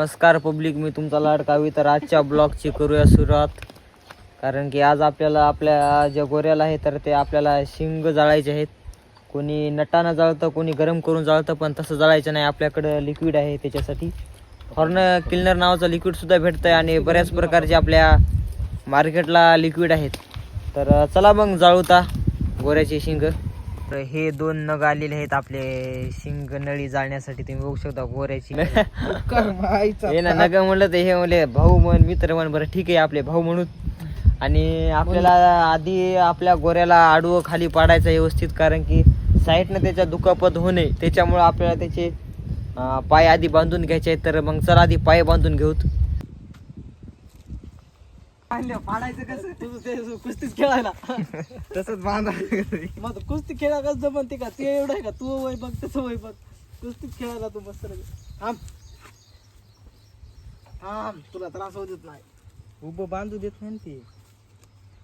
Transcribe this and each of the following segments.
नमस्कार पब्लिक, मी तुमचा लाडकावी. तर आजच्या ब्लॉगची करूया सुरुवात. कारण की आज आपल्याला आपल्या ज्या गोऱ्याला आहे तर ते आपल्याला शिंग जाळायचे आहेत. कोणी नटानं जाळतं, कोणी गरम करून जाळतं, पण तसं जाळायचं नाही. आपल्याकडं लिक्विड आहे त्याच्यासाठी. हॉर्न क्लिनर नावाचं लिक्विडसुद्धा भेटतं आहे आणि बऱ्याच प्रकारचे आपल्या मार्केटला लिक्विड आहेत. तर चला मग जाळूता गोऱ्याचे शिंग. तर हे 2 नग आलेले आहेत आपले शिंग नळी जाळण्यासाठी. तुम्ही बघू शकता गोऱ्याची. हे ना नग म्हणलं तर हे म्हणले भाऊ म्हण, मित्र म्हण. बरं ठीक आहे, आपले भाऊ म्हणून. आणि आपल्याला आधी आपल्या गोऱ्याला आडवं खाली पाडायचं व्यवस्थित, कारण की साईडनं त्याच्या दुखापत होऊ नये. त्याच्यामुळं आपल्याला त्याचे पाय आधी बांधून घ्यायचे आहेत. तर मग चला आधी पाय बांधून घेऊत. पाडायचं कसं तुझं ते कुस्तीच खेळायला तसंच बांधायचं. मग कुस्ती खेळा कसं जमते का? ते एवढं आहे का? तू वय बघ, तसं वय बघ. कुस्तीच खेळायला तू मस्त थांब थांब, तुला त्रास होत नाही. उभं बांधू देत नाही ते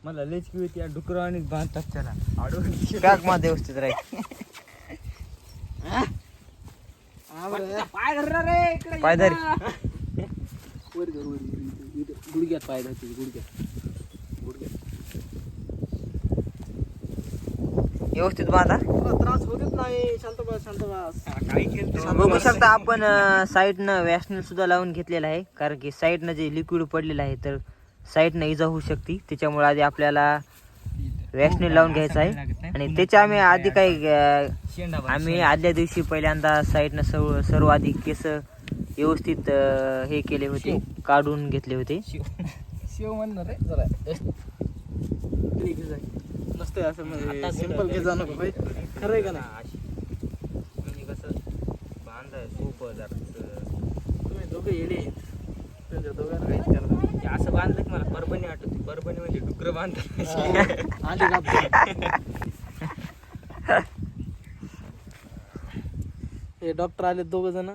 मला. लयच किंवा त्या डुकरावानी बांधतात त्याला आडून. काक मा व्यवस्थित राहील. पाय धरणार रे इकडे. पाय धर. वर धर, वर गुडघ्यात पाय धरते, गुडघ्यात. व्यवस्थित बांधा. तुला त्रास होतच नाही. शांत बस, शांत बस. बघू शकता आपण साईडनं वॅसनेल सुद्धा लावून घेतलेला आहे. कारण की साईडनं जे लिक्विड पडलेलं आहे तर साईडनं इजा होऊ शकते. त्याच्यामुळे आधी आपल्याला वॅसनेल लावून घ्यायचं आहे. आणि त्याच्या आम्ही आदल्या दिवशी पहिल्यांदा साईडनं सर्व आधी केस व्यवस्थित हे केले होते, काढून घेतले होते. शिव म्हणणार रे जरा नसते असं, म्हणजे सिंपल घे जाणं भाई. खरं आहे का नाही? म्हणजे कसं बांधाय सोपं जरा. तुम्ही दोघं येडे, त्यांच्या दोघांना काहीच करणार. असं बांधलं की मला परभणी आठवते. परभणी म्हणजे डुकर बांधतात. आधी हे डॉक्टर आले 2 जण.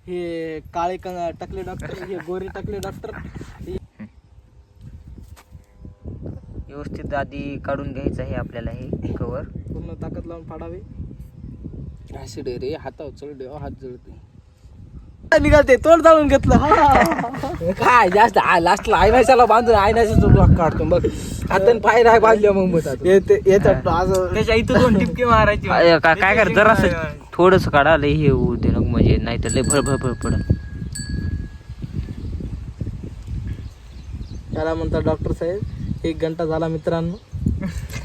हे काळे टकले डॉक्टर, हे गोरे टकले डॉक्टर. व्यवस्थित आधी काढून घ्यायचं आहे आपल्याला हे कवर. पूर्ण ताकद लावून फाडावे. ऍसिड आहे रे हातावर, चढ हात जळते. निघालते, तोंड जाळून घेतलं. काय जास्त लास्टला आयनाशाला बांधून आयनाशाचा ब्लॉक काढतो बघ. हाताने पाय राय बांधले मग त्याच्या इथं 2 टिपके मारायचे. काय कर जरा थोडस काढा, लय हे होऊ दे नको, म्हणजे नाही तर लय भळभळ पड. त्याला म्हणतात डॉक्टर साहेब 1 घंटा झाला मित्रांनो.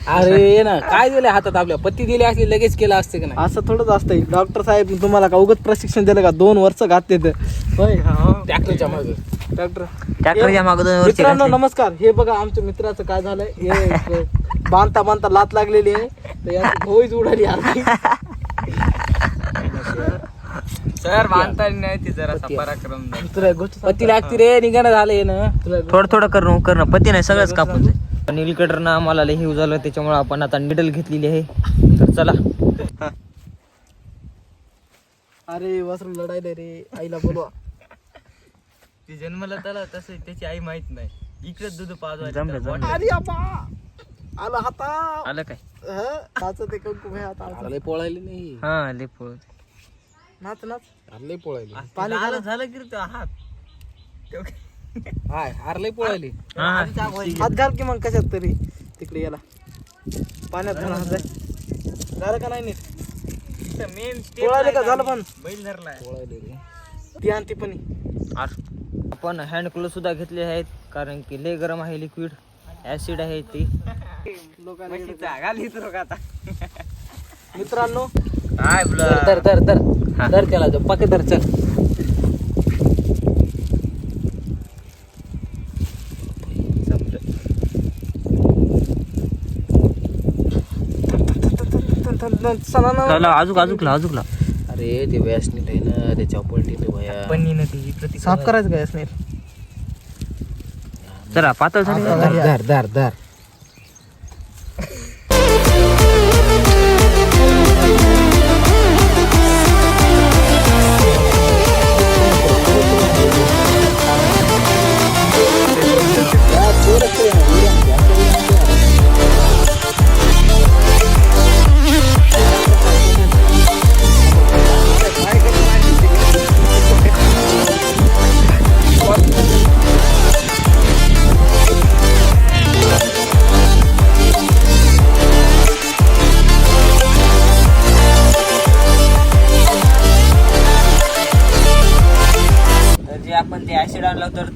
अरे ना काय दिले हातात आपल्या? पत्ती दिली असली लगेच केलं असतं का नाही? असं थोडंच असतंय. डॉक्टर साहेब तुम्हाला का उगत प्रशिक्षण दिलं का? 2 वर्ष घातले तर ट्रॅक्टरच्या मागे. ट्रॅक्टरच्या मागे 2 वर्ष. मित्रांनो नमस्कार. हे बघा आमच्या मित्राचं काय झालंय. हे बांधता बांधता लात लागलेली आहे, तर याची भोईच उडाली आरती. सर बांधता नाही ती जरा पराक्रम. तुला गोष्ट पत्ती लागती रे, निघाणं झालंय ना. थोडं करणं पत्ती नाही, सगळंच कापून जाईल. नील कटरनं आम्हाला लय हे झालं, त्याच्यामुळे आपण आता निडल घेतलेली आहे. तर चला. अरे वासरू लढायला रे, आईला बोलवा. ती जन्मला त्याला तसं त्याची आई माहित नाही. इकडेच दूध पाजवायचं. अरे आला हाता आलं काय? ते कंकू भाई आता लय पोळायले नाही. हा लय पोळ नाच नाच. लय पोळायले. पाणी झालं की हात हाय हारले पोळायले. हात हात घाल की मग कशात तरी तिकडे याला पाण्यात घाल. हात झालं का नाही नीट? मेन पोळायले का झालं? पण बैल धरलाय पोळायले रे ती आणती पण. आपण हँड ग्लोव्ह सुद्धा घेतले आहेत, कारण की लय गरम आहे लिक्विड. ऍसिड आहे ती. मित्रांनो हाय धर धर धर धर त्याला पाके धर. चल अजूकला. अरे ते व्यासनीट आहे ना, त्याच्या पलटी भया साफ करायचं काय व्यासनीट. जरा पातळ झाली. धर धर धर. आणलं तर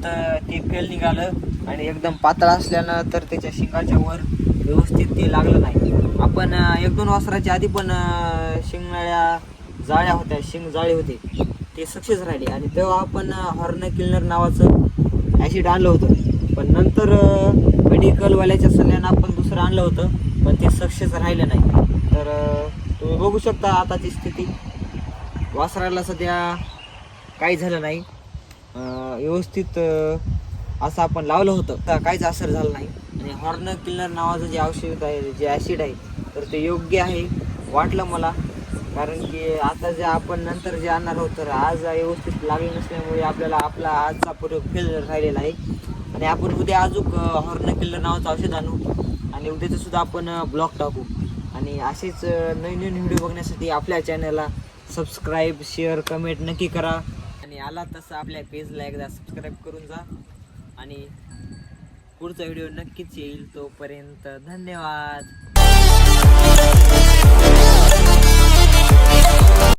ते फेल निघालं आणि एकदम पातळ असल्यानं तर त्याच्या शिंगाच्या वर व्यवस्थित ते लागलं नाही. आपण 1-2 वासराच्या आधी पण शिंगणाळ्या जाळ्या होत्या, शिंग जाळे होते, ते सक्सेस राहिले. आणि तेव्हा आपण हॉर्न किलर नावाचं ॲसिड आणलं होतं, पण नंतर मेडिकलवाल्याच्या सल्ल्यानं आपण दुसरं आणलं होतं, पण ते सक्सेस राहिलं नाही. तर तुम्ही बघू शकता आताची स्थिती. वासराला सध्या काही झालं नाही, व्यवस्थित असं आपण लावलं होतं तर काहीच असर झालं नाही. आणि हॉर्न किलर नावाचं जे औषध आहे, जे ॲसिड आहे, तर ते योग्य आहे वाटलं मला. कारण की आता जे आपण नंतर जे आणणार आहोत तर आज व्यवस्थित लागलं नसल्यामुळे आपल्याला आपला आजचा प्रयोग फेल राहिलेला आहे. आणि आपण उद्या अजून हॉर्न किलर नावाचं औषध आणू आणि उद्याचं सुद्धा आपण ब्लॉग टाकू. आणि असेच नवीन व्हिडिओ बघण्यासाठी आपल्या चॅनलला सबस्क्राईब, शेअर, कमेंट नक्की करा. आणि आला तसं आपल्या पेजला एकदा सबस्क्राईब करून जा. आणि पुढचा व्हिडिओ नक्कीच येईल. तोपर्यंत धन्यवाद.